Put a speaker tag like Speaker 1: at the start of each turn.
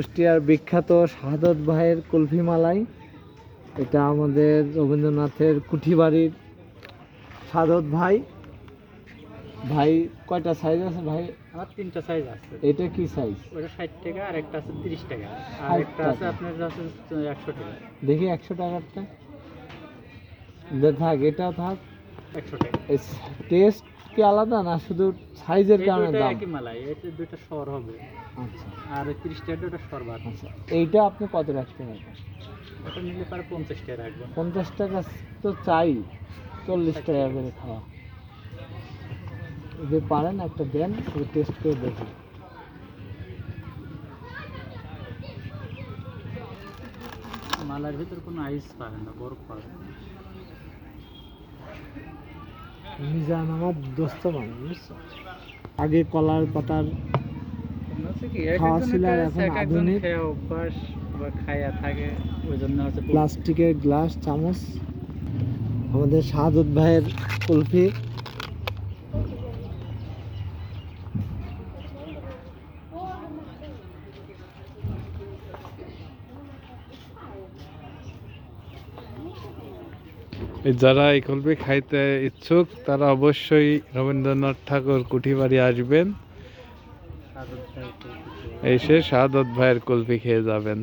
Speaker 1: কুষ্টিয়ার বিখ্যাত শাহাদত ভাইয়ের কুলফি মালাই। এটা আমাদের রবীন্দ্রনাথের কুঠিবাড়ির শাহাদত ভাই। ভাই কয়টা সাইজ আছে ভাই?
Speaker 2: আমার 3টা সাইজ আছে।
Speaker 1: এটা কি সাইজ?
Speaker 2: ওটা 60 টাকা, আর একটা আছে 30 টাকা, আর
Speaker 1: 60
Speaker 2: একটা আছে
Speaker 1: টাকা।
Speaker 2: আপনার আছে 100 টাকা।
Speaker 1: দেখি 100 টাকারটা থাক, এটাও থাক।
Speaker 2: 100 টাকা।
Speaker 1: টেস্ট কি আলাদা না শুধু সাইজের
Speaker 2: এই
Speaker 1: কারণে
Speaker 2: দুটো
Speaker 1: দাম?
Speaker 2: একই মালাই, এটা দুটো সর হবে।
Speaker 1: আচ্ছা
Speaker 2: আর ওই 30 টাকা ওটা সর বাদ।
Speaker 1: আচ্ছা, এইটা আপনি কত রাখতে পারবেন?
Speaker 2: ওটা নিলে পারে 50 টাকা রাখবেন।
Speaker 1: 50 টাকা তো চাই, 40 টাকা করে খাওয়া। যদি পারেন একটা দেন, টেস্ট করে দেখি।
Speaker 2: মালার ভিতর কোনো আইস পাবেন না, বরফ পাবেন।
Speaker 1: মিজান আমার দোস্ত মানুষ, বুঝছো? আগে কলার পাতার খাওয়া ছিল, আর এখন আধুনিক
Speaker 2: অভ্যাস বা খায়া থাকে, ওই জন্য হচ্ছে
Speaker 1: প্লাস্টিকের গ্লাস চামচ। আমাদের শাহাদত ভাইয়ের কুলফি।
Speaker 3: যারা এই কুলফি খাইতে ইচ্ছুক তারা অবশ্যই রবীন্দ্রনাথ ঠাকুর কুঠিবাড়ি আসবেন, এসে শাহাদত ভাইয়ের কুলফি খেয়ে যাবেন।